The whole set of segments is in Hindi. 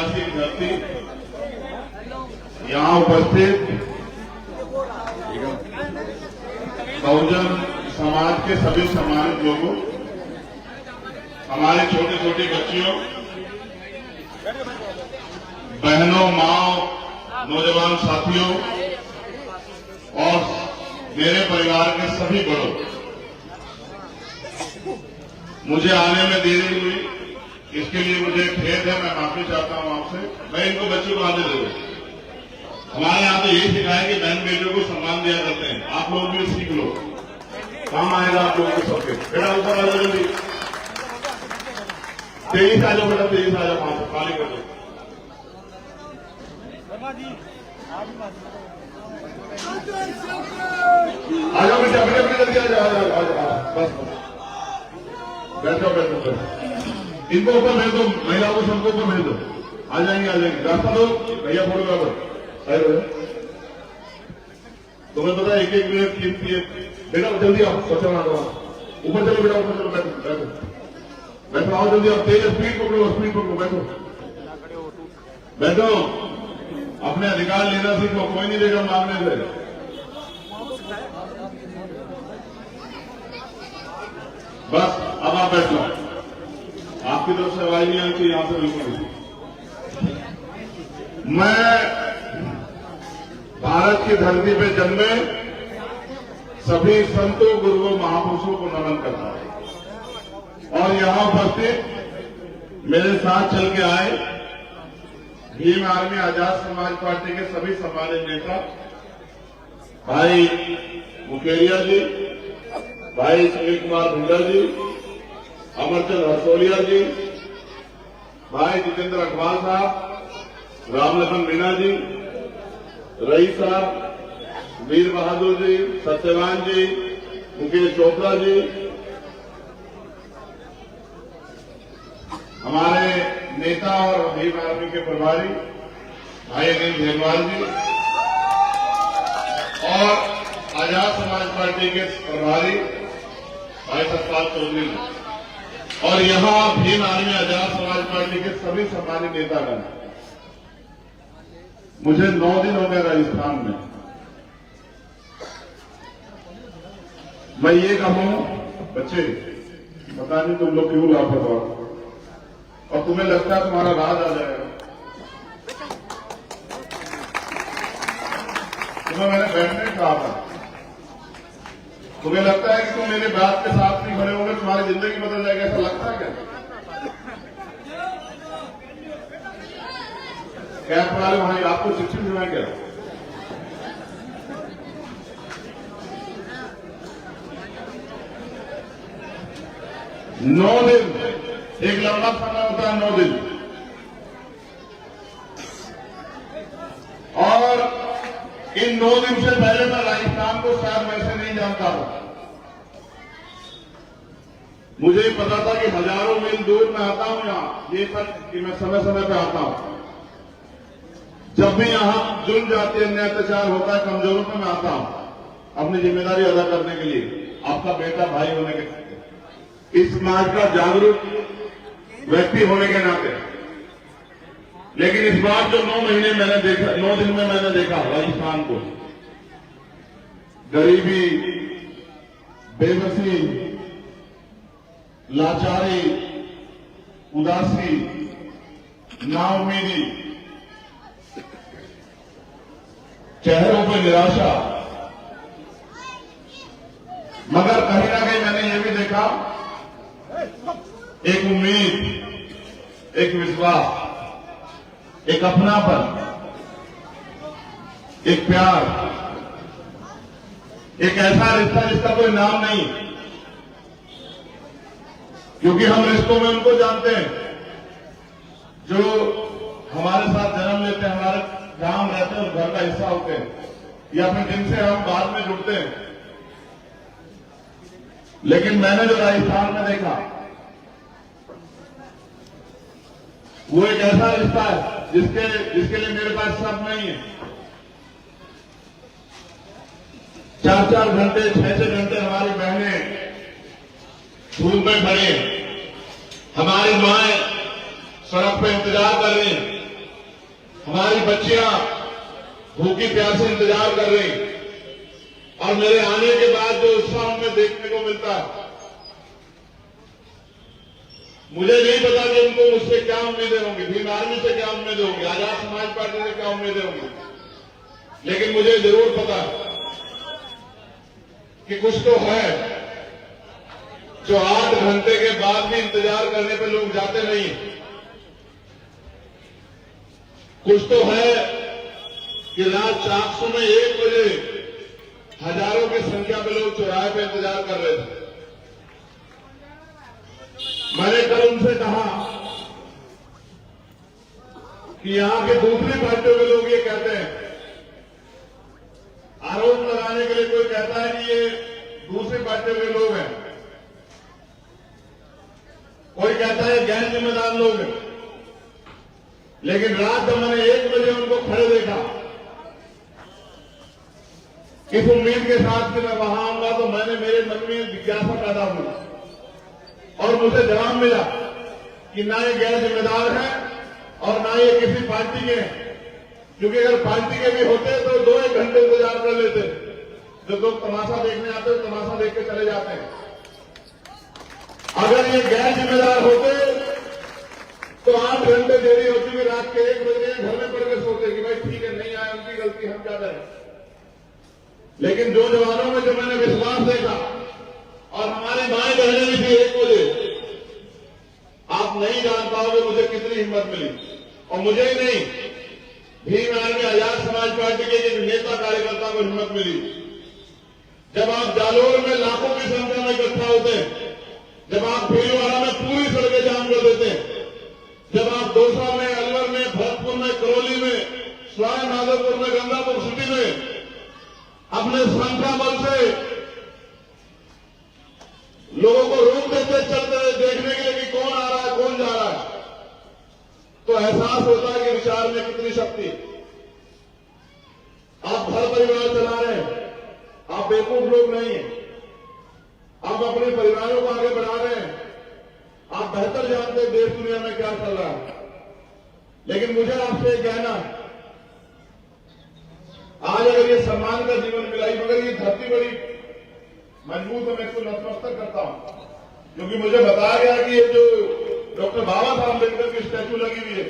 ऐतिहासिक धरती, यहाँ उपस्थित बहुजन समाज के सभी सम्मानित लोगों, हमारे छोटे छोटे बच्चियों, बहनों, माओ, नौजवान साथियों और मेरे परिवार के सभी बड़ों, मुझे आने में देरी हुई, इसके लिए मुझे खेद है, मैं माफी चाहता हूं आपसे। मैं इनको बच्चों को आने दे दूं। हमारे यहाँ तो यही सिखाया कि बहन बेटियों को सम्मान दिया करते हैं, आप लोग भी सीख लो, काम आएगा आप लोगों को सबके। बेटा ऊपर आ जाओ, जल्दी तेजी से आ जाओ, बेटा तेजी से आ जाओ, वहां से खाली कर दो। आ जाओ बेटा, अपने जल्दी आ जाओ, बस बैठो बैठो बैठो, इनको ऊपर भेज दो, महिलाओं को सबको ऊपर भेज दो, आ जाएंगे रास्ता दो भैया, फोटोग्राफर तुम्हें पता है 1-1 मिनट कीमती है। बेटा जल्दी आओ, सोचा ना ऊपर चलो बेटा, ऊपर चलो, बैठो बैठो बैठो, आओ जल्दी आओ, तेज स्पीड पकड़ो, बैठो बैठो, अपने अधिकार लेना सीखो, कोई नहीं देगा मांगने से। बस अब आप बैठ लो, आपकी तरफ से आवाज नहीं आती यहां से बिल्कुल। मैं भारत की धरती पे जन्मे सभी संतों, गुरुओं, महापुरुषों को नमन करता हूं और यहां उपस्थित मेरे साथ चल के आए भीम आर्मी आजाद समाज पार्टी के सभी सम्मानित नेता, भाई मुकेरिया जी, भाई सुनील कुमार भुंडा जी, अमरचंद हरसोलिया जी, भाई जितेंद्र अग्रवाल साहब, रामलखन मीणा जी, रईस साहब, वीर बहादुर जी, सत्यवान जी, मुकेश चोपड़ा जी, हमारे नेता और भीम आर्मी के प्रभारी भाई अनिल भेलवाल जी और आजाद समाज पार्टी के प्रभारी भाई सतपाल चौधरी जी और यहां भीम आर्मी आजाद समाज पार्टी के सभी सम्मानित नेतागण। मुझे 9 दिन हो गए राजस्थान में। मैं ये कहूं बच्चे, पता नहीं तुम लोग क्यों लापरवाह और तुम्हें लगता है तुम्हारा राज आ जाएगा। तुम्हें मैंने बैठने कहा था, तुम्हें लगता है कि तुम मेरे बात के साथ नहीं खड़े होंगे तुम्हारी जिंदगी बदल जाएगी, ऐसा लगता है क्या? कैंप वाले वहां आपको शिक्षण दिलाए क्या? नौ दिन एक लंबा समय होता है, 9 दिन, और इन 9 दिन से पहले मैं राजस्थान को शायद वैसे नहीं जानता हूं। मुझे पता था कि हजारों मील दूर मैं आता हूं यहां, ये सच कि मैं समय समय पे आता हूं। जब भी यहां जुल्म जाति अन्याय अत्याचार होता है, कमजोरों पे मैं आता हूं अपनी जिम्मेदारी अदा करने के लिए, आपका बेटा भाई होने के नाते, इस समाज का जागरूक व्यक्ति होने के नाते। लेकिन इस बार जो 9 महीने मैंने देखा, 9 दिन में मैंने देखा राजस्थान को, गरीबी, बेबसी, लाचारी, उदासी, नाउमीदी, चेहरों पर निराशा, मगर कहीं ना कहीं मैंने ये भी देखा एक उम्मीद, एक विश्वास, एक अपनापन, एक प्यार, एक ऐसा रिश्ता जिसका कोई नाम नहीं, क्योंकि हम रिश्तों में उनको जानते हैं जो हमारे साथ जन्म लेते हैं, हमारे गांव रहते हैं, उस घर का हिस्सा होते हैं, या फिर जिनसे हम बाद में जुड़ते हैं। लेकिन मैंने जो राजस्थान में देखा वो एक ऐसा रिश्ता है जिसके लिए मेरे पास शब्द नहीं है। 4-4 घंटे 6-6 घंटे हमारी बहनें धूप में खड़ी हैं, हमारी माएं सड़क पे इंतजार कर रही हैं, हमारी बच्चियां भूखी प्यासे इंतजार कर रही और मेरे आने के बाद जो उत्साह उनमें देखने को मिलता है, मुझे नहीं पता कि उनको मुझसे क्या उम्मीदें होंगी, भीम आर्मी से क्या उम्मीदें होंगी, आजाद समाज पार्टी से क्या उम्मीदें होंगी, लेकिन मुझे जरूर पता कि कुछ तो है जो 8 घंटे के बाद भी इंतजार करने पे लोग जाते नहीं। कुछ तो है कि रात 400 में 1 बजे हजारों की संख्या में लोग चौराहे पे इंतजार कर रहे थे। मैंने कल उनसे कहा कि यहां के दूसरी पार्टियों के लोग ये कहते हैं, आरोप लगाने के लिए कोई कहता है कि ये दूसरी पार्टियों के लोग हैं, कोई कहता है गैर जिम्मेदार लोग हैं, लेकिन रात जब मैंने 1 बजे उनको खड़े देखा, इस उम्मीद के साथ कि मैं वहां आऊंगा, तो मेरे मन में जिज्ञासा पैदा हुई और मुझे जवाब मिला कि ना ये गैर जिम्मेदार है और ना ये किसी पार्टी के हैं, क्योंकि अगर पार्टी के भी होते तो 2-1 घंटे इंतजार कर लेते। जब लोग तमाशा देखने आते हैं तमाशा देख के चले जाते हैं। अगर ये गैर जिम्मेदार होते तो 8 घंटे देरी होती कि रात के 1 बजे घर में पड़ के सोते कि भाई ठीक है, नहीं आए, उनकी गलती, हम क्या करें। लेकिन जो जवानों में जो मैंने विश्वास देखा, और हमारी माएं बहनें भी थी 1 बजे, आप नहीं जान पाओगे मुझे कितनी हिम्मत मिली। और मुझे ही नहीं, भीम आर्मी आजाद समाज पार्टी के एक नेता कार्यकर्ता को हिम्मत मिली। जब आप जालोर में लाखों की संख्या में इकट्ठा होते हैं, जब आप भीलवाड़ा में पूरी सड़कें जाम कर देते हैं, जब आप दौसा में, अलवर में, भरतपुर में, करौली में, सवाई माधोपुर में, गंगापुर सिटी में अपने संख्या बल से लोगों को रोक देते चलते देखने के लिए कि कौन आ रहा है, कौन जा रहा है, तो एहसास होता है कि विचार में कितनी शक्ति। आप घर परिवार चला रहे हैं, आप बेवकूफ लोग नहीं हैं, आप अपने परिवारों को आगे बढ़ा रहे हैं, आप बेहतर जानते हैं देश दुनिया में क्या चल रहा है। लेकिन मुझे आपसे एक कहना, आज अगर ये सम्मान का जीवन मिला, मगर ये धरती बड़ी मजबूत है, मैं इसको नतमस्तक करता हूं, क्योंकि मुझे बताया गया कि ये जो डॉक्टर बाबा साहब अम्बेडकर की स्टैच्यू लगी हुई है,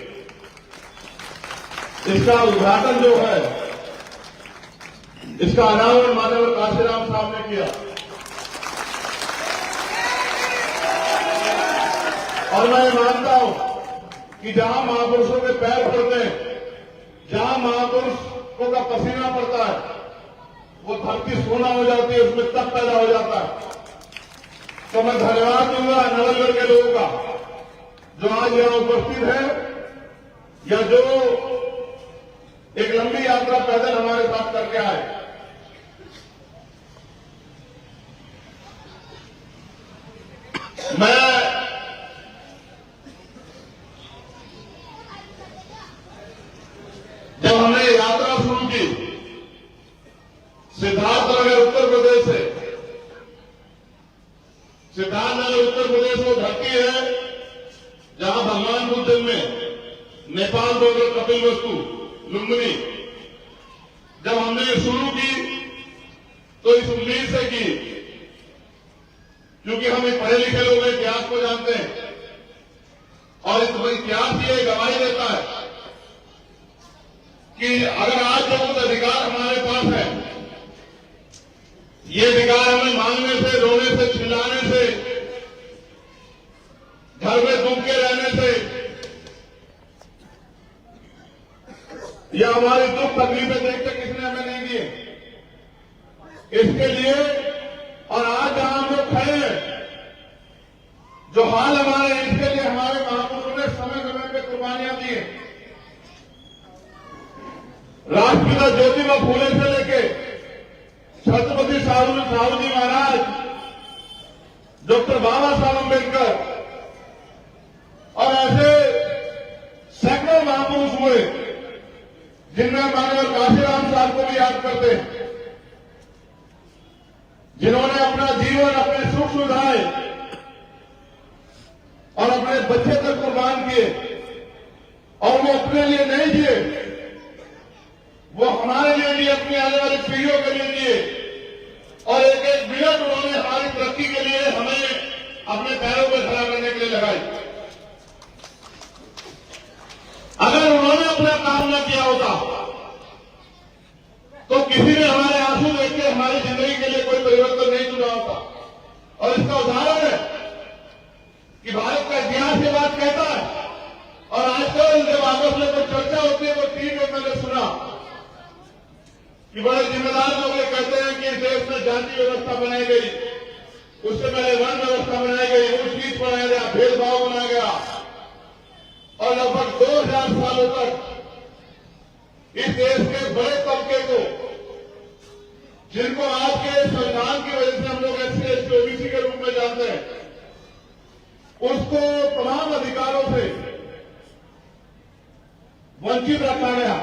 इसका उद्घाटन जो है, इसका अनावरण माननीय काशीराम साहब ने किया। और मैं मानता हूं कि जहां महापुरुषों के पैर पड़ते हैं, जहां महापुरुषों का पसीना पड़ता है, वो धरती सोना हो जाती है, उसमें तप पैदा हो जाता है। तो मैं धन्यवाद दूंगा नवलगढ़ के लोगों का जो आज यहां उपस्थित है, या जो एक लंबी यात्रा पैदल हमारे साथ करके आए। मैं जब हमने यात्रा शुरू की सिद्धार्थनगर उत्तर प्रदेश से, सिद्धार्थनगर उत्तर प्रदेश वो धरती है जहां भगवान बुद्ध में नेपाल बॉर्डर कपिल वस्तु लुम्बिनी, जब हमने ये शुरू की तो इस उम्मीद से की, क्योंकि हम एक पढ़े लिखे लोग इतिहास को जानते हैं, और इस इतिहास ये गवाही देता है कि अगर आज जो कुछ अधिकार हमारे पास है, ये अधिकार हमें मांगने से, रोने से, चिल्लाने से, घर में दुख के रहने से, या हमारे दुख तकलीफें देखते किसने हमें नहीं दिए, इसके लिए। और आज जहां हम लोग खड़े हैं, जो हाल हमारे, इसके लिए हमारे महापुरुषों ने समय समय पर कुर्बानियां दी हैं। राष्ट्रपिता ज्योतिबा फूले से लेके छत्रपति साहू जी महाराज, डॉक्टर बाबा साहब अम्बेडकर, और ऐसे सैकड़ों महापुरुष हुए जिनमें माननीय काशीराम साहब को भी याद करते हैं, जिन्होंने अपना जीवन, अपने सुख सुविधाएं और अपने बच्चे तक कुर्बान किए, और वो अपने लिए नहीं जिए, अपनी आने वाली पीढ़ियों के लिए दिए और एक एक मिनट उन्होंने हमारी तरक्की के लिए हमें अपने पैरों पर खड़ा करने के लिए लगाई। अगर उन्होंने अपना काम न किया होता तो किसी ने हमारे आंसू देख के हमारी जिंदगी के लिए कोई परिवर्तन नहीं चुना होता। और इसका उदाहरण है कि भारत का इतिहास ये बात कहता है और आजकल जब आपस में कोई चर्चा होती है वो टीवी में मैंने सुना कि बड़े जिम्मेदार लोग ये कहते हैं कि इस देश में जाति व्यवस्था बनाई गई, उससे पहले वर्ण व्यवस्था बनाई गई, ऊंच नीच बनाया गया, भेदभाव बनाया गया और लगभग 2000 सालों तक इस देश के बड़े तबके को, जिनको आज के संविधान की वजह से हम लोग एससी एसटी ओबीसी के रूप में जानते हैं, उसको तमाम अधिकारों से वंचित रखा गया।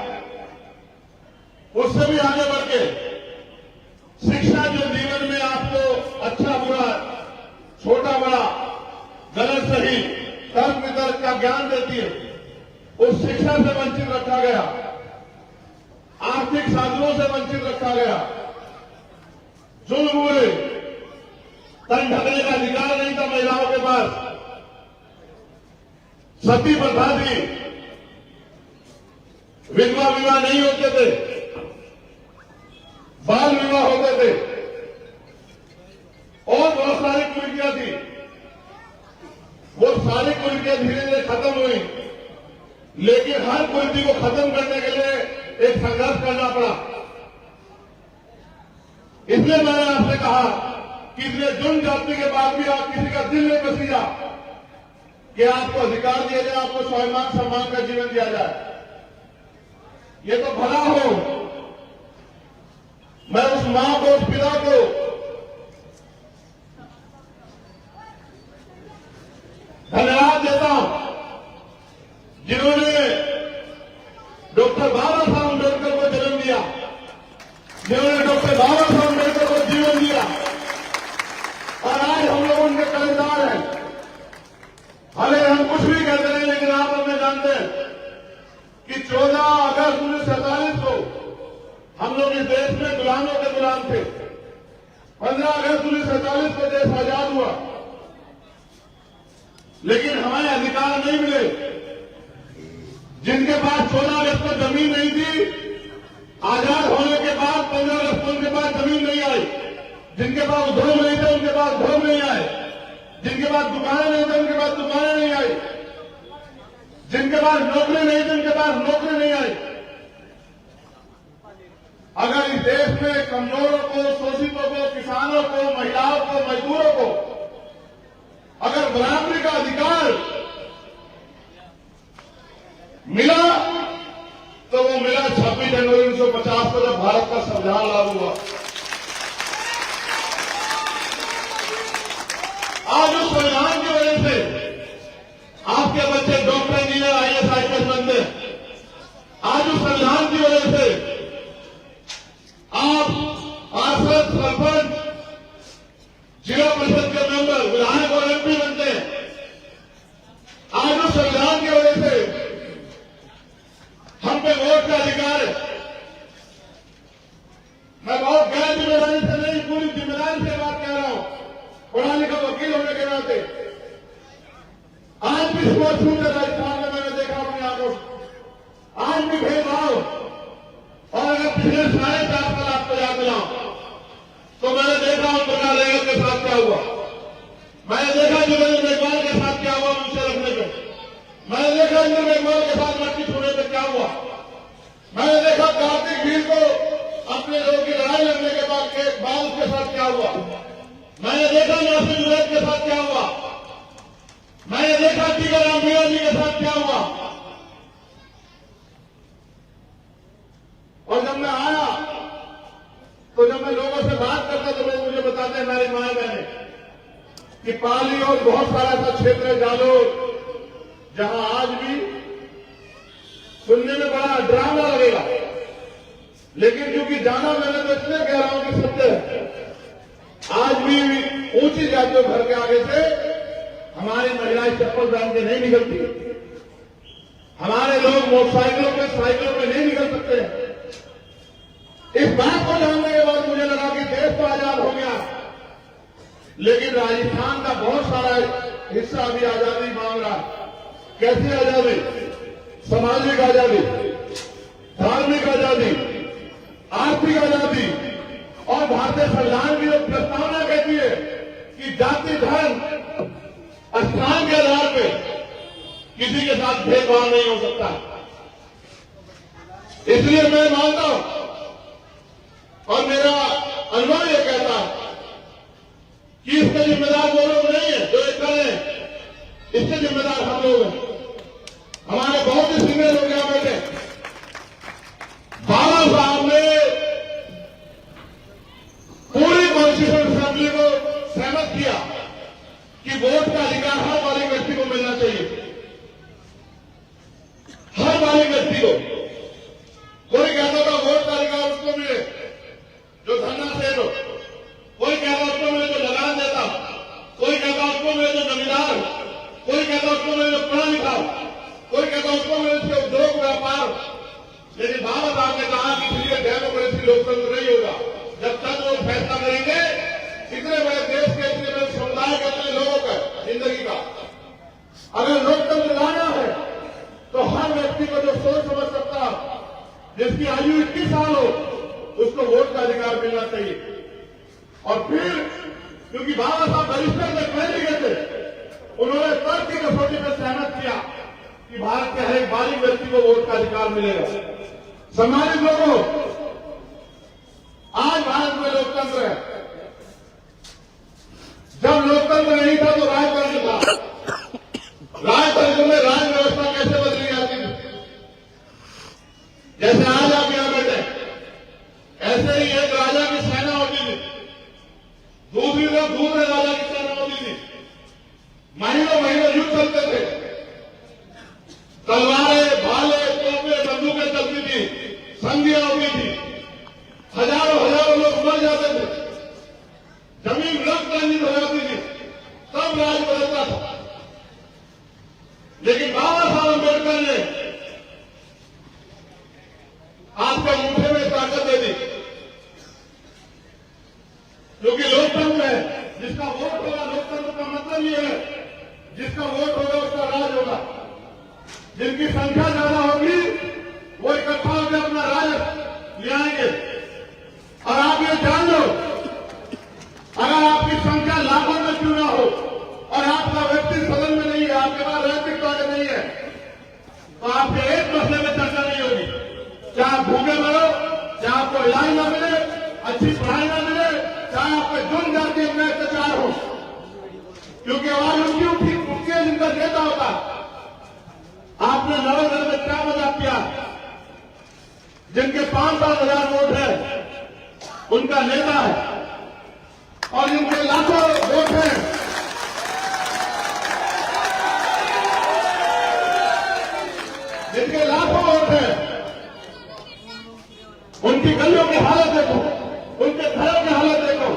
उससे भी आगे बढ़ के शिक्षा जो जीवन में आपको अच्छा बुरा, छोटा बड़ा, गलत सही, तर्क वितर्क का ज्ञान देती है, उस शिक्षा से वंचित रखा गया। आर्थिक साधनों से वंचित रखा गया। जुल्म हुए, तन ढकने का अधिकार नहीं था महिलाओं के पास। सती प्रथा थी, विधवा विवाह नहीं होते थे, बाल विवाह होते थे और बहुत सारी कुरीतियां थी। वो सारी कुरीतियां धीरे धीरे खत्म हुई, लेकिन हर कुरीति को खत्म करने के लिए एक संघर्ष करना पड़ा। इसलिए मैंने आपसे कहा कि इसलिए जुल्म जाति के बाद भी आप किसी का दिल नहीं बसीजा कि आपको अधिकार दिया जाए, आपको स्वाभिमान सम्मान का जीवन दिया जाए। ये तो भला हो। मैं उस मां को, उस पिता को धन्यवाद देता हूं जिन्होंने डॉक्टर बाबा साहब अम्बेडकर को जन्म दिया, जिन्होंने डॉक्टर बाबा साहब अम्बेडकर को जीवन दिया और आज हम लोग उनके कर्जदार हैं। भले हम कुछ भी कहते हैं, लेकिन आप हमें जानते हैं कि 14 अगस्त 1947 को हम लोग इस देश में गुलामों के गुलाम थे। 15 अगस्त 1947 को देश आजाद हुआ, लेकिन हमें अधिकार नहीं मिले। जिनके पास 14 अगस्त को जमीन नहीं थी, आजाद होने के बाद 15 अगस्त को उनके पास जमीन नहीं आई। जिनके पास उद्योग नहीं थे, उनके पास उद्योग नहीं आए। जिनके पास दुकानें नहीं थे, उनके पास दुकानें नहीं आई। जिनके पास नौकरी नहीं थी, उनके पास नौकरी नहीं आई। अगर इस देश में कमजोरों को, शोषितों को, किसानों को, महिलाओं को, मजदूरों को अगर बराबरी का अधिकार मिला तो वो मिला 26 जनवरी 1950 को, जब भारत का संविधान लागू हुआ। आज उस संविधान की वजह से आपके बच्चे डॉक्टर, इंजीनियर, आईएएस, आईपीएस बनते हैं। आज उस संविधान की वजह से आप पार्षद, सरपंच, जिला परिषद के मेंबर, विधायक और एमपी बनते हैं। आज उस संविधान की वजह से हम पे वोट का अधिकार है। मैं बहुत गैर जिम्मेदारी से नहीं, पूरी जिम्मेदारी से बात कह रहा हूं, पढ़ा लिखा वकील होने के नाते। आज भी स्पोर्ट्स छूट राजस्थान में मैंने देखा अपनी आंखों से। आज भी भेदभाव। और अगर पिछले 4.5 साल आपको याद दिलाऊं तो मैंने देखा उन प्रकार रेगल के साथ क्या हुआ। मैंने देखा जुगेंद्र मेघवाल के साथ क्या हुआ ऊंचे रखने पे। मैंने देखा इंद्र मेघवाल के साथ मट्टी छूने पे क्या हुआ। मैंने देखा कार्तिक भील को अपने लोगों की लड़ाई लड़ने के बाद बाल के साथ क्या हुआ। मैंने देखा नासिर जुरैद के साथ क्या हुआ। मैंने देखा टीकाराम मीणा जी के साथ क्या हुआ। और जब मैं आया तो जब मैं लोगों से बात करता तो लोग मुझे बताते हैं, हमारी माए बहने, कि पाली और बहुत सारा ऐसा क्षेत्र है जालोर जहां आज भी सुनने में बड़ा डरावना लगेगा, लेकिन क्योंकि जाना मैंने तो इसलिए कह रहा हूं कि सत्य है। आज भी ऊंची जातियों घर के आगे से हमारी महिलाएं चप्पल पहन के नहीं निकलती। हमारे लोग मोटरसाइकिलों पे, साइकिलों पे नहीं निकल सकते हैं। इस बात को जानने के बाद मुझे लगा कि देश तो आजाद हो गया, लेकिन राजस्थान का बहुत सारा हिस्सा अभी आजादी मांग रहा है। कैसी आजादी? सामाजिक आजादी, धार्मिक आजादी, आर्थिक आजादी। और भारतीय संविधान की जो प्रस्तावना कहती है कि जाति धर्म स्थान के आधार पर किसी के साथ भेदभाव नहीं हो सकता। इसलिए मैं मानता हूं और मेरा अनुभव यह कहता है कि इसके जिम्मेदार वो लोग नहीं है जो एक करें, इसके जिम्मेदार हम लोग हैं। हमारे बहुत ही सीनियर लोग यहां बैठे। बाबा साहब ने पूरी कॉन्स्टिट्यूशन असेंबली को सहमत किया कि वोट का अधिकार हर बालिग व्यक्ति को मिलना चाहिए, हर बालिग व्यक्ति को। कोई कहता था वोट का अधिकार उसको मिले जो धरना से हो, कोई कहता उसको मिले जो लगान देता, कोई कहता उसको मिले जो जमींदार, कोई कहता उसको मिले जो पढ़ा लिखा, कोई कहता उसको मिले जो उद्योग व्यापार। लेकिन बाबा साहब ने कहा कि इसलिए डेमोक्रेसी लोकतंत्र नहीं होगा जब तक वो फैसला करेंगे इतने बड़े देश के, इतने बड़े समुदाय के, इतने लोगों का जिंदगी का। अगर लोकतंत्र लाना है तो हर व्यक्ति को जो सोच समझ सकता, जिसकी आयु 21 साल हो, उसको वोट का अधिकार मिलना चाहिए। और फिर क्योंकि बाबा साहब बैरिस्टर से पहले गए थे, उन्होंने तर्क की कसौटी पर सहमत किया कि भारत के हर एक बालिग व्यक्ति को वोट का अधिकार मिलेगा। सम्मानित लोगों, आज भारत में लोकतंत्र है। जब लोकतंत्र नहीं था तो राजतंत्र था। राजतंत्र में राज व्यवस्था कैसे बदली जाती थी? जैसे आज आप यहां बैठे, ऐसे ही एक राजा की सेना होती थी, दूसरी तरफ दूसरे राजा की सेना होती थी। महीनों महीनों युद्ध चलते थे, तलवारें, भाले, तोपें, बंदूकें चलती थी, संधियां होती थी, हजारों हजारों लोग मर जाते थे, जमीन रक्त रंजित हो जाती थी, तब राज बदलता था। लेकिन बाबा साहब अम्बेडकर ने आपके मुठे में ताकत दे दी, क्योंकि लोकतंत्र है। जिसका वोट होगा, लोकतंत्र का मतलब ये है जिसका वोट होगा उसका राज होगा। जिनकी संख्या ज्यादा होगी वो इकट्ठा होकर अपना राज ले आएंगे। और आप ये जान लो, अगर आपकी संख्या लाखों में क्यों ना हो और आपका व्यक्ति सदन में नहीं है, आपके पास राजनीतिक ताकत नहीं है, तो आपके एक मसले में चर्चा नहीं होगी। चाहे आप भूखे मरो, चाहे आपको इलाज न मिले, अच्छी पढ़ाई न मिले, चाहे आप पे जुर्म जाति में अत्याचार हो, क्योंकि आवाज उनकी उठती है जिनका नेता होता। आपने नवोदय में क्या मजाक किया? जिनके 5-7 हजार वोट है उनका नेता है, और जिनके लाखों वोट हैं जिनके लाखों वोट हैं उनकी गलियों की हालत देखो, उनके घरों की हालत देखो,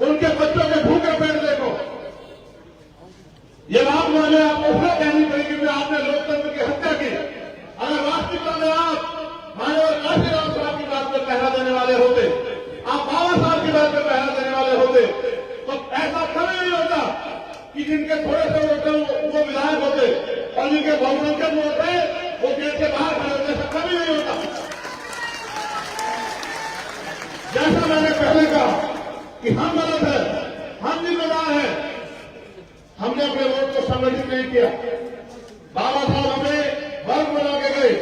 उनके बच्चों के भूखे पेट देखो। ये बात मैंने आपको इसलिए कहनी पड़ी क्योंकि आपने लोकतंत्र की हत्या की। अगर वास्तविकता में आप माननीय काशीराम साहब की बात पर पहरा देने वाले होते, आप बाबा साहब की बात पर पहरा देने वाले होते, तो ऐसा कभी नहीं होता कि जिनके थोड़े से वोट वो विधायक होते और जिनके बहुसंख्यक वोट है वो गेट के बाहर खड़े होते। ऐसा कभी नहीं होता। जैसा मैंने पहले कहा कि हम गलत है, हम जिम्मेदार हैं, हमने अपने वोट को संगठित नहीं किया। बाबा साहब हमें वर्ग बना के गए,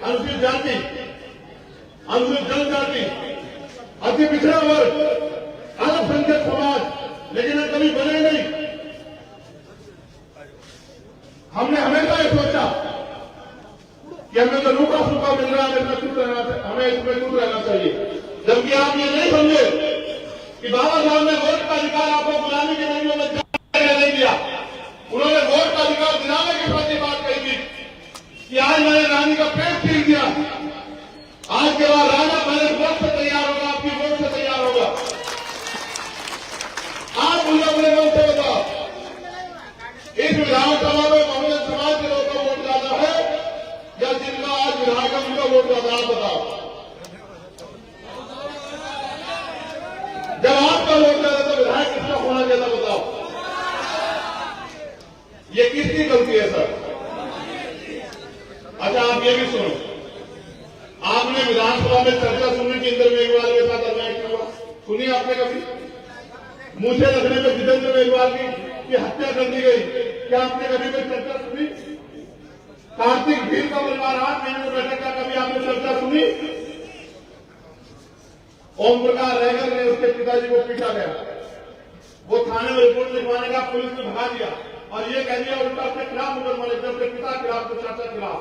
अनुसूचित जाति, अनुसूचित जनजाति, अति पिछड़ा वर्ग, अल्पसंख्यक समाज, लेकिन कभी बने नहीं। हमने हमेशा ये सोचा कि हमें तो रूखा सूखा मिल रहा है, हमें इसमें दूर रहना चाहिए। जबकि आप ये नहीं समझे कि बाबा साहब ने वोट का अधिकार आपको गुलामी के रंगों में नहीं दिया। उन्होंने वोट का अधिकार दिलाने के साथ ये बात कही थी कि आज मैंने रानी का पेट छीन दिया, आज के बाद राजा पहले वोट से तैयार होगा, आपकी वोट से तैयार होगा। आप मुझे अपने मन से बताओ, इस विधानसभा में बहुजन समाज के लोगों का वोट ज्यादा है या जिनका आज विधायक उनका वोट ज्यादा? आप बताओ। अच्छा, आप ये भी सुनो, आपने विधानसभा में चर्चा सुनी कि इंद्र मेघवाल के साथ अन्याय क्यों हुआ? सुनी आपने कभी? मुझे रखने में जितेंद्र मेघवाल की हत्या कर दी गई, क्या आपने कभी कोई चर्चा सुनी? कार्तिक भील का परिवार आज केंद्र बैठक का कभी आपने चर्चा सुनी? ओम प्रकाश रैगर ने उसके पिताजी को पीटा गया, वो थाने में रिपोर्ट लिखवाने का पुलिस ने भगा दिया और ये कह दिया उल्टा अपने खिलाफ मुकदमा लेकर अपने पिता के खिलाफ, तो चाचा के खिलाफ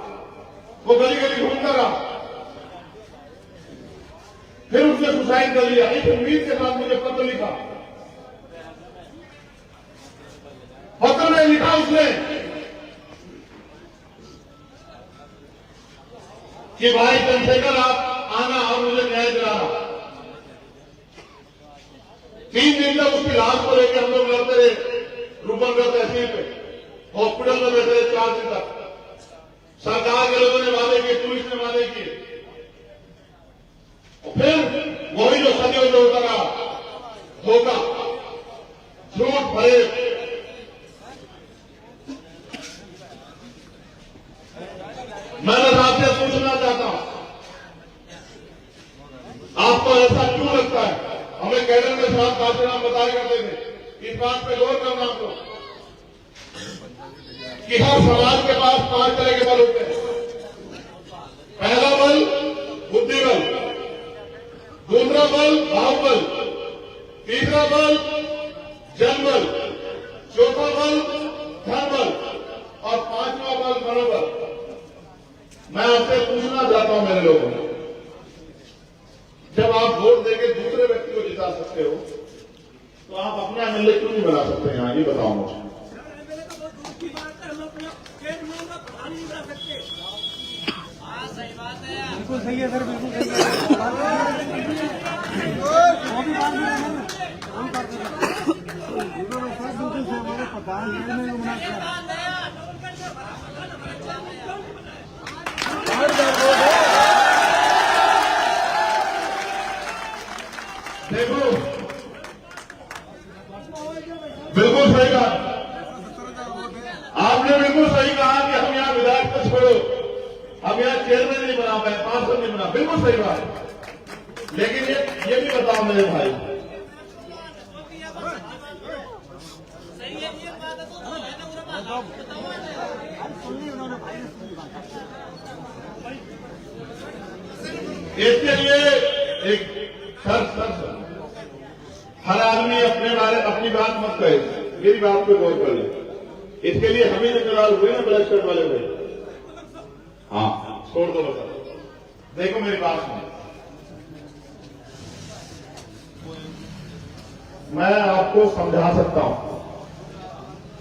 वो गली गली घूमता रहा, फिर उसने सुसाइड कर लिया। इस उम्मीद के साथ मुझे पत्र लिखा, पत्र में लिखा उसने कि भाई चंद्रशेखर आप आना और मुझे न्याय दिलाना। 3 दिन तक उसकी लाश को लेकर हम लोग लड़ते रहे रूपनगढ़ तहसील पे, हॉस्पिटल में बैठे रहे 4 दिन तक। सरकार के लोगों ने वादे किए, पुलिस ने वादे किए, और फिर वही जो सदियों से होता रहा, धोखा, झूठ, फरेब। मैं बस आपसे पूछना चाहता हूं, आपको ऐसा क्यों लगता है? हमें कैडर के साथ बातचीत बताया करते थे, इस बात पे गौर करना आप लोग कि हर समाज के पास 5 तरह के बल होते हैं। पहला बल बुद्धि बल, दूसरा बल बाहुबल, तीसरा बल जनबल, चौथा बल धन बल और 5वां बल मनोबल। मैं आपसे पूछना चाहता हूं मेरे लोगों, जब आप वोट देके दूसरे व्यक्ति को जिता सकते हो तो आप अपना एमएलए क्यों नहीं बना सकते? यहां ये बताओ मुझे। बिल्कुल सही है सर, बिल्कुल सही है। देखो, बिल्कुल सही कहा आपने, बिल्कुल सही कहा कि हम यहाँ विधायक को छोड़ो, हम यहाँ चेयरमैन नहीं बना पाए, पार्षद नहीं बना, बिल्कुल सही बात। लेकिन ये भी बताओ मेरे भाई, इसके लिए एक सर हर आदमी अपनी बात मत कहे, मेरी बात पे गौर कर ले। इसके लिए हम ही जिम्मेदार हुए ना, ब्लैक शर्ट वाले हुए। हाँ, छोड़ दो बस। देखो मेरी बात सुनो, मैं आपको समझा सकता हूं,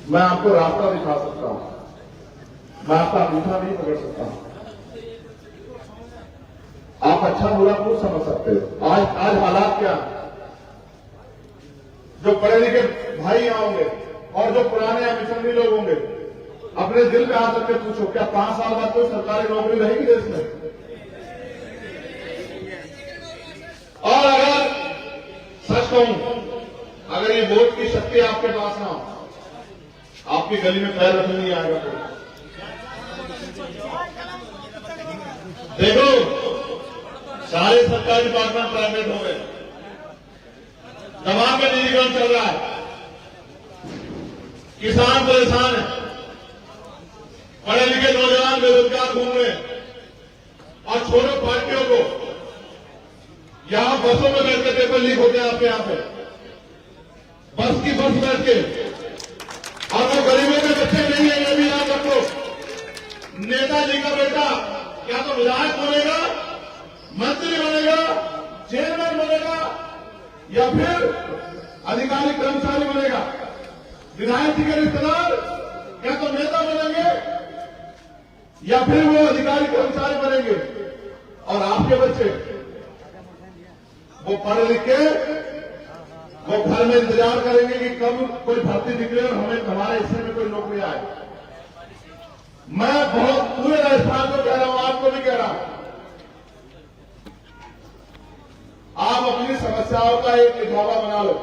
मैं आपको रास्ता दिखा सकता हूं, मैं आपका अंगूठा नहीं पकड़ सकता हूं, आप अच्छा बुरा खुद समझ सकते हो। आज हालात क्या, जो पढ़े लिखे भाई यहां होंगे और जो पुराने मिशनरी लोग होंगे, अपने दिल पे आ करके पूछो, क्या 5 साल बाद कोई सरकारी नौकरी रहेगी देश में? और अगर सच कहूं, अगर ये वोट की शक्ति आपके पास ना हो, आपकी गली में पैर रखने नहीं आएगा कोई। देखो, सारे सरकारी डिपार्टमेंट प्राइवेट हो गए, तमाम में निजीकरण चल रहा है, किसान परेशान है, पढ़े लिखे नौजवान बेरोजगार घूम रहे हैं, और छोटे पार्टियों को यहां बसों में बैठ के पेपर लीक होते हैं आपके यहां पे, बस की बस बैठ के, और वो गरीबों के बच्चे नहीं है, ये भी याद रखो। नेताजी का बेटा क्या तो विधायक बनेगा, मंत्री बनेगा, चेयरमैन बनेगा, या फिर अधिकारी कर्मचारी बनेगा। विधायक जी के रिश्तेदार क्या तो नेता बनेंगे, या फिर वो अधिकारी कर्मचारी बनेंगे। और आपके बच्चे वो पढ़ लिख के वो घर में इंतजार करेंगे कि कब कोई भर्ती निकले और हमारे हिस्से में कोई नौकरी आए। मैं बहुत पूरे राजस्थान को कह रहा हूं, आपको भी कह रहा हूं, आप अपनी समस्याओं का एक लिफाफा बना लो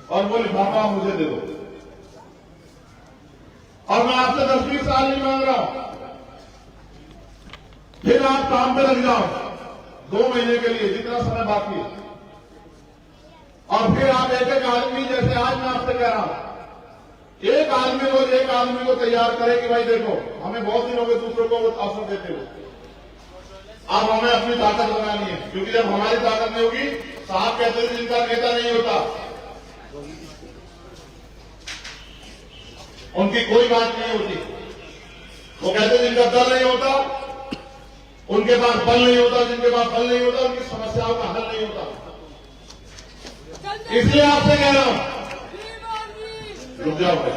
और वो लिफाफा मुझे दे दो। और मैं आपसे 10-20 साल नहीं मांग रहा हूं, फिर आप काम पे लग जाओ 2 महीने के लिए, जितना समय बाकी है, और फिर आप एक एक आदमी, जैसे आज मैं आपसे कह रहा हूं, एक आदमी रोज एक आदमी को तैयार करे कि भाई देखो हमें बहुत दिन हो गए दूसरों को अवसर देते हुए, अब हमें अपनी ताकत बनानी है, क्योंकि जब हमारी ताकत नहीं होगी, साहब कहते हैं जिनका नेता नहीं होता उनकी कोई बात नहीं होती। वो कहते हैं जिनका दल नहीं होता उनके पास बल नहीं होता, जिनके पास बल नहीं होता उनकी समस्याओं का हल नहीं होता। इसलिए आपसे कह रहा हूं, रुक जाओ भाई,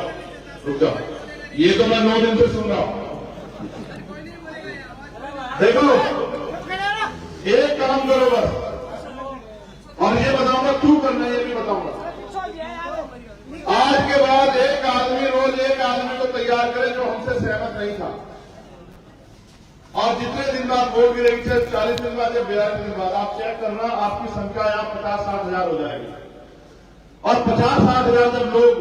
रुक जाओ, ये तो मैं 9 दिन से सुन रहा हूं। देखो एक काम करो बस, और ये बताऊंगा क्यों करना है, ये भी बताऊंगा। आज के बाद एक आदमी रोज एक आदमी को तैयार करे जो हमसे सहमत नहीं था, और जितने दिन बाद वोट गिरेगी, चाहे 40 दिन बाद या 42 दिन बाद, आप चेक करना आपकी संख्या यहाँ 50-60 हजार हो जाएगी। और 50-60 हजार जब लोग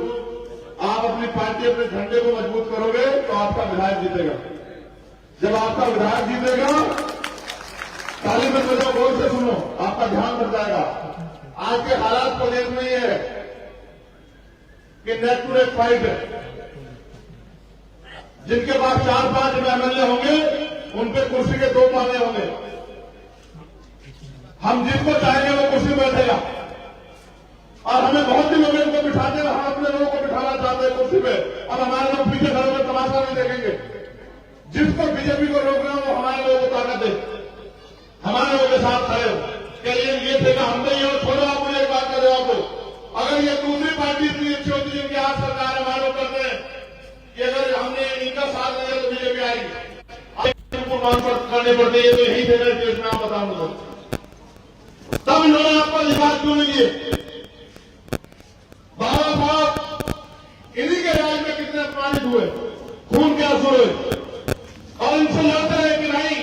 आप अपनी पार्टी अपने झंडे को मजबूत करोगे तो आपका विधायक जीतेगा। जब आपका विधायक जीतेगा, ताली में बजाओ, गौर से सुनो, आपका ध्यान बढ़ जाएगा। आज के हालात प्रदेश में ये है कि नेक टू नेक फाइट है। जिनके पास 4-5 एमएलए होंगे उन पे कुर्सी के 2 पाने होंगे। हम जिसको चाहेंगे वो कुर्सी बैठेगा, और हमें बहुत दिन हो गए उनको बिठाते हुए, हम अपने लोगों को बिठाना चाहते हैं कुर्सी पे। अब हमारे लोग पीछे खड़े होकर तमाशा नहीं देखेंगे। जिसको बीजेपी को रोकना वो हमारे लोगों को ताकत दे, हमारे लोगों के साथ खड़े हो। कहिए ये थे हम नहीं हो, छोड़ो। आप मुझे एक बात का जवाब दो, अगर ये दूसरी पार्टी इतनी अच्छी होती है, इनके हाथ सरकार हमारे लोग करते हैं कि अगर हमने इनका साथ दिया तो बीजेपी आएगी, इनको मांग करने पड़ते, ये तो यही थे ना केस में, आप बताऊंगा तब इन्होंने आपको विश्वास क्यों नहीं दिए। बाबा साहब इन्हीं के राज में कितने अपमानित हुए, खून के आंसू हुए, और इनसे लड़ते रहे कि नहीं,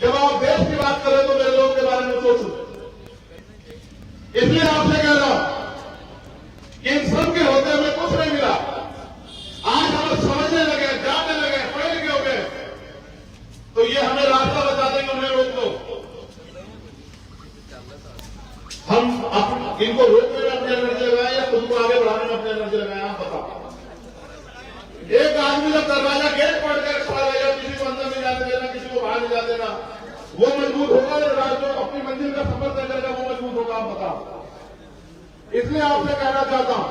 जब आप देश की बात करें तो मेरे लोगों के बारे में सोचो। इसलिए आपसे कह रहा हूं कि इन सब के होते हमें कुछ नहीं मिला। आज हम समझने लगे, जानने लगे, पढ़े लिखे हो गए, तो ये हमें रास्ता बता देंगे, उन्हें रोक दो। हम इनको रोकने में अपनी एनर्जी लगाए या खुद को आगे बढ़ाने में अपनी एनर्जी लगाए, आप बताओ। एक आदमी जब दरवाजा गेट पड़ कर खड़ा रहेगा, किसी को अंदर नहीं जाने देना, किसी को बाहर नहीं जाने देना, वो मजबूत होगा, जो अपनी मंजिल का सफर तय करेगा वो मजबूत होगा, आप बताओ। इसलिए आपसे कहना चाहता हूं,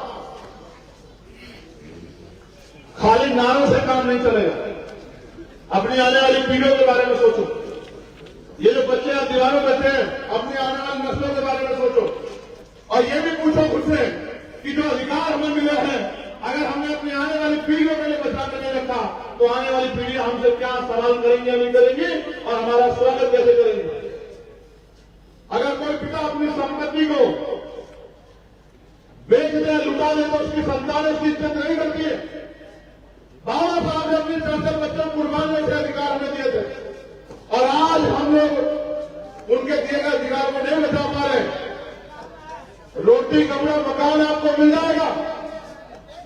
खाली नारों से काम नहीं चलेगा। अपनी आने वाली पीढ़ियों के बारे में सोचो। ये जो बच्चे आप दीवारों बैठे हैं, अपनी आने वाली नस्लों के बारे में सोचो, और ये भी पूछो खुद से कि जो अधिकार हमें मिले हैं, अगर हमने अपनी आने वाली पीढ़ियों के लिए बचा के नहीं रखा तो आने वाली पीढ़ी हमसे क्या सवाल करेंगे, नहीं करेंगी, और हमारा स्वागत कैसे करेंगे। अगर कोई पिता अपनी संपत्ति को बेच दे, लुटा दे, तो उसकी संतान उसकी इज्जत नहीं करती है। बाबा साहब ने अपनी 4 बच्चों को कुर्बान के अधिकार हमें दिए थे, और आज हम लोग उनके दिए गए अधिकार को नहीं बचा पा रहे। रोटी कपड़ा मकान आपको मिल जाएगा,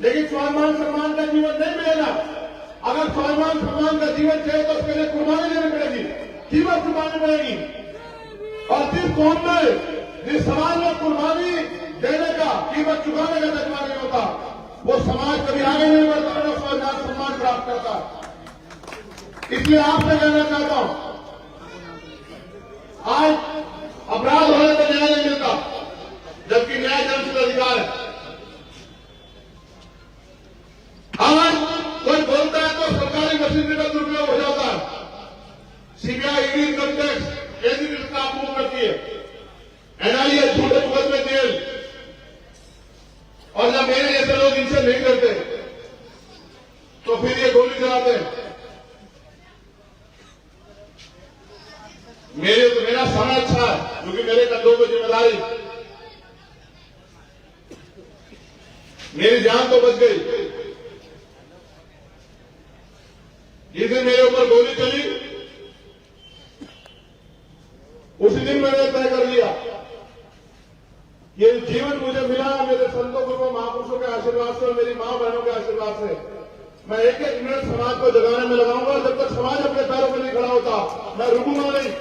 लेकिन स्वाभिमान सम्मान का जीवन नहीं मिलेगा। अगर स्वाभिमान सम्मान का जीवन चाहिए तो उसके लिए कुर्बानी देनी पड़ेगी, कीमत चुकानी पड़ेगी। और जिस कौम में, जिस समाज में कुर्बानी देने का, कीमत चुकाने का जज्बा नहीं होता, वो समाज कभी आगे नहीं बढ़ता, ना स्वाभिमान सम्मान प्राप्त करता। इसलिए आपसे कहना चाहता हूं, आज अपराध होने पर न्याय नहीं मिलता, जबकि न्याय जनहित अधिकार है। आज कोई बोलता है तो सरकारी मशीनरी का दुरुपयोग हो जाता है। सीबीआई, ईडी, इनकम टैक्स, केंद्रीय स्टाफ मूव करती है, एनआईए झूठे मुकदमे जेल, और जब मेरे जैसे लोग इनसे नहीं करते तो फिर ये गोली चलाते हैं। मेरा समय अच्छा है क्योंकि मेरे कंधों पर जिम्मेदारी, मेरी जान तो बच गई। जिस दिन मेरे ऊपर गोली चली उसी दिन मैंने तय कर लिया ये जीवन मुझे मिला मेरे संतों गुरुओं महापुरुषों के आशीर्वाद से और मेरी मां बहनों के आशीर्वाद से। मैं एक एक मिनट समाज को जगाने में लगाऊंगा, जब तक समाज अपने पैरों पर नहीं खड़ा होता मैं रुकूंगा नहीं।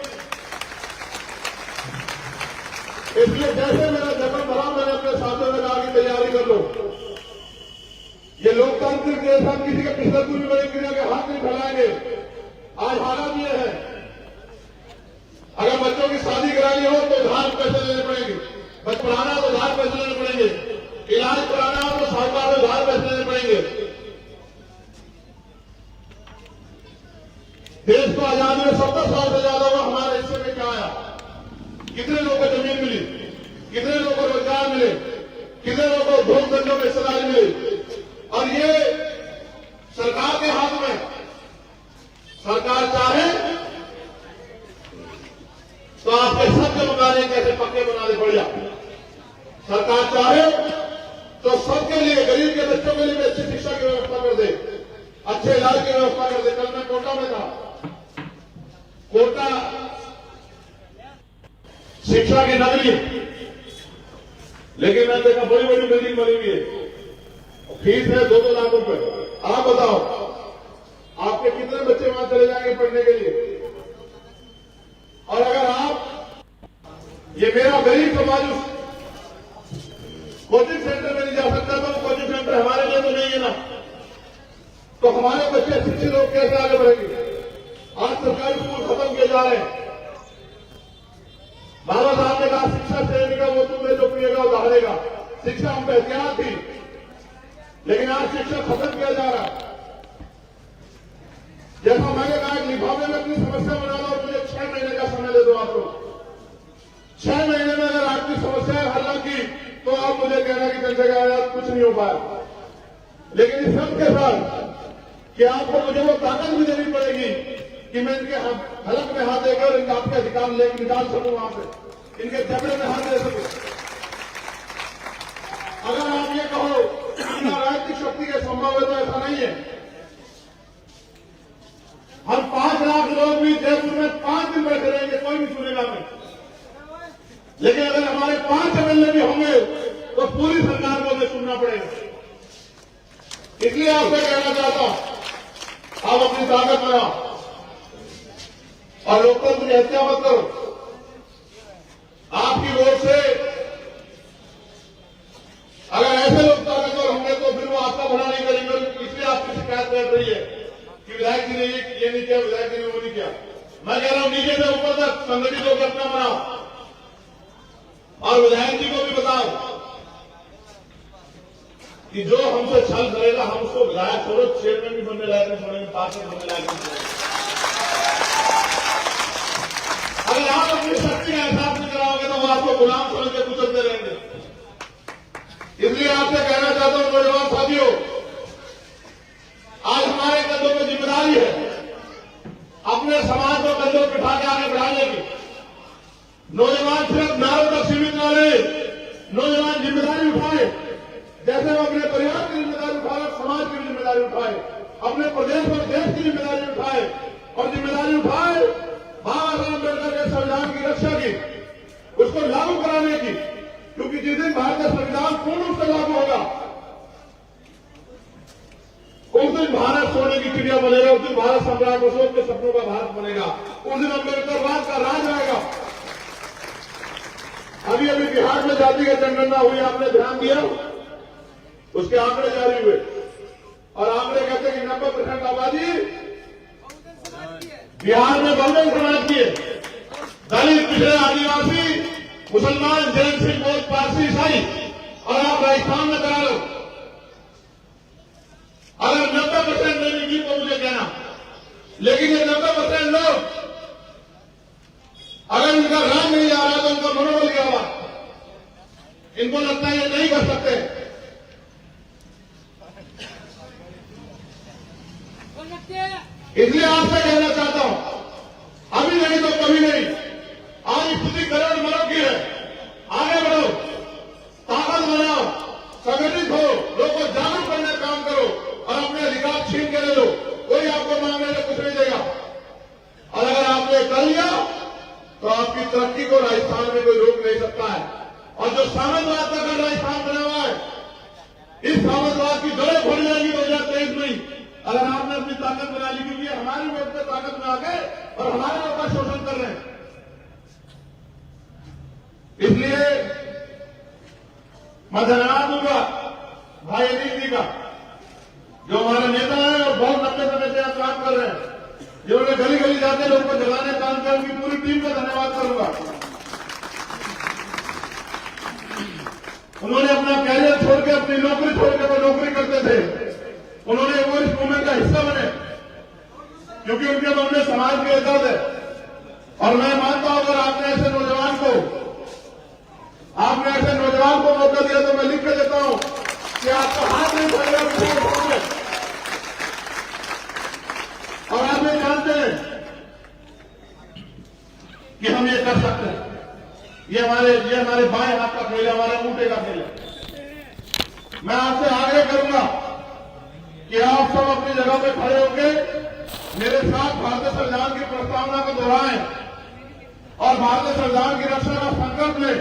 इसलिए जैसे मेरा जन्म भरा मैंने अपने साथियों में कहा कि तैयारी कर लो। ये लोकतंत्र के साथ किसी के पिछले कुछ बड़े क्रिया के हाथ नहीं फैलाएंगे। आज हालात ये है, अगर बच्चों की शादी करानी हो तो उधार पैसे लेने पड़ेंगे, बच्चा पढ़ाना हो तो उधार पैसे लेने पड़ेंगे, इलाज कराना हो तो साहूकार से उधार पैसे लेने पड़ेंगे। देश को आजादी में 70 साल से ज्यादा हुआ, हमारे हिस्से में क्या आया? कितने लोगों को जमीन मिली, कितने लोगों को रोजगार मिले, कितने लोगों को उद्योग धंधों में हिस्सेदारी मिली। और ये सरकार के हाथ में, सरकार चाहे तो आपके सबके मकाने कैसे पक्के बना दे बढ़िया। सरकार चाहे तो सबके लिए, गरीब के बच्चों के लिए भी अच्छी शिक्षा की व्यवस्था कर दे, अच्छे इलाज की व्यवस्था कर दे। कल मैं कोटा में था, कोटा शिक्षा की नगरी, लेकिन मैंने देखा बड़ी बड़ी बिल्डिंग बनी हुई है, फीस है 2-2 लाख रुपए। आप बताओ आपके कितने बच्चे वहां चले जाएंगे पढ़ने के लिए? और अगर आप, ये मेरा गरीब समाज कोचिंग सेंटर में नहीं जा सकता, तो कोचिंग सेंटर हमारे लिए तो नहीं है ना, तो हमारे बच्चे शिक्षित लोग कैसे आगे बढ़ेंगे? आज सरकारी स्कूल खत्म किए जा रहे हैं। बाबा साहब ने कहा शिक्षा श्रेणी का वो तुम्हें जो पिएगा वो दहाड़ेगा। शिक्षा हम पे एहतियात थी, लेकिन आज शिक्षा खत्म किया जा रहा है। जैसा मैंने कहा लिफाफे में अपनी समस्या बना लो और मुझे 6 महीने का समय दे दो आप लोग। 6 महीने में अगर आपकी समस्या हल न की तो आप मुझे कहना कि चंद्रशेखर कुछ नहीं हो पाया। लेकिन इस सब के साथ कि आपको मुझे वो ताकत भी देनी पड़ेगी कि मैं इनके हलक में हाथ देकर इनका आपके अधिकार लेकर निकाल सकूं, वहां से इनके झगड़े में हाथ दे सकूं। अगर आप ये कहो कि राजनीतिक शक्ति के संभव है तो ऐसा नहीं है। हम 5 लाख लोग भी जयपुर में 5 दिन बैठे रहेंगे, कोई भी सुनेगा नहीं। लेकिन अगर हमारे 5 एमएलए भी होंगे तो पूरी सरकार को हमें सुनना पड़ेगा। इसलिए आपसे कहना चाहता हूं, आप अपनी ताकत बनाओ और लोकतंत्र की हत्या मत करो। आपकी वोट से अगर ऐसे लोग ताकतवर होंगे तो फिर वो आपका भला नहीं करेंगे। इसलिए आपकी शिकायत कर रही है कि विधायक जी ने ये नहीं किया, विधायक जी ने वो नहीं किया। मैं कह रहा हूं नीचे से ऊपर तक संगठित होकर अपना बनाओ और विधायक जी को भी बताओ कि जो हमसे छल करेगा हम उसको विधायक छोड़ो, चेयरमैन भी बनने लायक नहीं छोड़ेंगे, पार्षद बनने लायक नहीं छोड़ेंगे। अगर आप अपनी शक्ति का एहसास नहीं कराओगे तो वो आपको गुलाम समझ के कुचलते रहेंगे। इसलिए आपसे कहना चाहता हूं नौजवान साथियों, आज हमारे कंधों पर जिम्मेदारी है अपने समाज को कंधों पर उठा के आगे बढ़ाने की। नौजवान सिर्फ नारों तक सीमित न रहे, नौजवान जिम्मेदारी उठाए। जैसे वो अपने परिवार की जिम्मेदारी उठाए, समाज की जिम्मेदारी उठाए, अपने प्रदेश और देश की जिम्मेदारी उठाए और जिम्मेदारी उठाए बाबा साहब अम्बेडकर के संविधान की रक्षा की, उसको लागू कराने की। क्योंकि जिस दिन भारत का संविधान पूर्ण रूप से लागू होगा उस दिन भारत सोने की चिड़िया बनेगा, उस दिन भारत सम्राट अशोक के सपनों का भारत बनेगा, उस दिन अम्बेडकरवाद का राज आएगा। अभी अभी बिहार में जातिगत जनगणना हुई, आपने ध्यान दिया, उसके आंकड़े जारी हुए और आंकड़े कहते हैं कि 90% आबादी बिहार में बहुजन समाज की है। दलित, पिछड़े, आदिवासी, मुसलमान, जैन, सिख, बौद्ध, पारसी, ईसाई, और आप राजस्थान में करा लो। अगर 90% नहीं की तो मुझे कहना, लेकिन ये 90% लोग अगर इनका राज नहीं जा रहा तो उनका मनोबल क्या हुआ? इनको लगता है ये नहीं कर सकते। इसलिए आपसे कहना चाहता हूं, अभी नहीं तो कभी नहीं। आज स्थिति करोड़ मरोड़ की है, आगे बढ़ो, ताकत बनाओ, संगठित हो, लोगों को जागरूक करने का काम करो और अपने अधिकार छीन के ले लो। कोई आपको मांगने से कुछ नहीं देगा। और अगर आपने कर लिया तो आपकी तरक्की को राजस्थान में कोई रोक नहीं सकता है। और जो सामंतवाद का कर राजस्थान बना हुआ है, इस सामंतवाद की जड़ें खोल जाएंगी 2023 में। अगर आपने अपनी ताकत बना ली, क्योंकि हमारी वोट से ताकत में आ गए और हमारे लोगों का शोषण कर रहे हैं। इसलिए मैं धन्यवाद दूंगा भाई अनिल जी का, जो हमारे नेता हैं और बहुत लंबे समय से यहाँ काम कर रहे हैं, जिन्होंने गली गली जाते लोगों को जगाने काम किया। उनकी पूरी टीम का धन्यवाद करूंगा। उन्होंने अपना कैरियर छोड़ के, अपनी नौकरी छोड़ के, वो नौकरी करते थे, उन्होंने वो इस मूवमेंट का हिस्सा बने, क्योंकि उनके मन में समाज के दर्द है। और मैं मानता हूं अगर आपने ऐसे नौजवान को मौका दिया तो मैं लिख के देता हूं कि आपका हाथ नहीं पड़ेगा। और आप ये जानते हैं कि हम ये कर सकते हैं। ये हमारे बाएं हाथ का खेल है, हमारे अंगूठे का खेल है। मैं आपसे आग्रह करूंगा कि आप सब अपनी जगह पे खड़े होकर मेरे साथ भारतीय संविधान की प्रस्तावना को दोहराएं और भारतीय संविधान की रक्षा का संकल्प लें।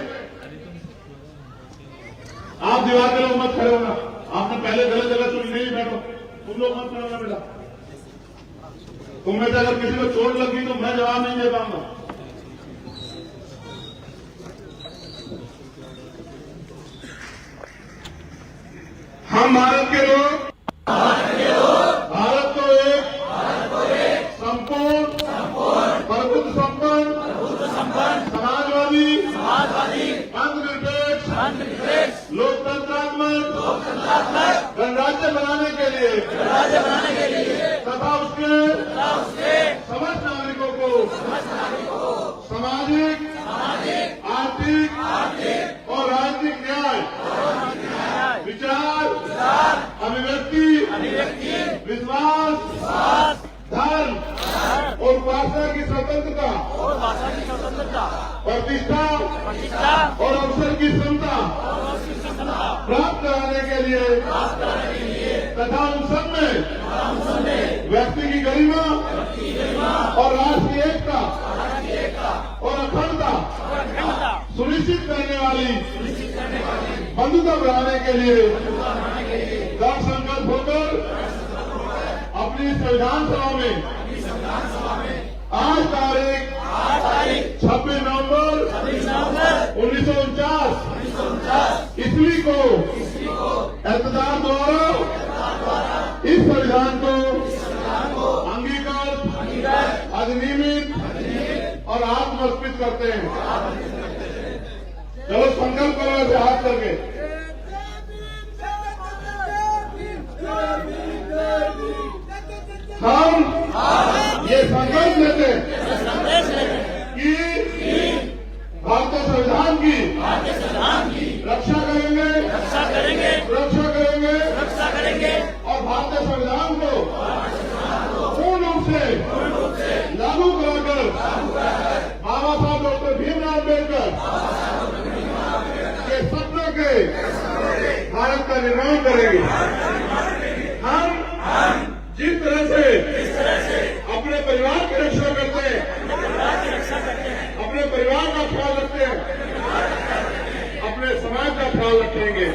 आप दीवार के लोग मत खड़े होना, आपने पहले गलत जगह चुनी, नहीं बैठो, तुम लोग मत खड़े होना बेटा। तुम में से अगर किसी को चोट लगी तो मैं जवाब नहीं दे पाऊंगा। हम भारत के लोग भारत को एक संपूर्ण प्रभुत्व संपन्न समाजवादी धर्मनिरपेक्ष लोकतंत्रात्मक गणराज्य बनाने के लिए तथा उसके समस्त नागरिकों को सामाजिक, आर्थिक और राजनीतिक न्याय, विचार, अभिव्यक्ति, विश्वास, धर्म और उपासना की स्वतंत्रता, प्रतिष्ठा और अवसर की क्षमता प्राप्त कराने के लिए तथा उन सब में व्यक्ति की गरिमा और राष्ट्रीय एकता और अखंडता सुनिश्चित करने वाली बंधुता बढ़ाने के लिए दृढ़ संकल्प होकर अपनी संविधान सभा में आज तारीख 26 नवंबर 1949 ईस्वी को एतदार द्वारा इस संविधान को अंगीकृत, अधिनियमित और आत्मसमर्पित करते हैं। चलो संकल्प करो ऐसे हाथ करके। हम ये संकल्प लेते हैं कि भारतीय संविधान की रक्षा करेंगे, सुरक्षा करेंगे और भारतीय संविधान को पूर्ण रूप से लागू कराकर बाबा साहब डॉक्टर भीमराव अम्बेडकर के सपनों के भारत का निर्माण करेंगे। हम जिस तरह से अपने परिवार की रक्षा करते हैं, अपने परिवार का ख्याल रखते हैं, अपने समाज का ख्याल रखेंगे।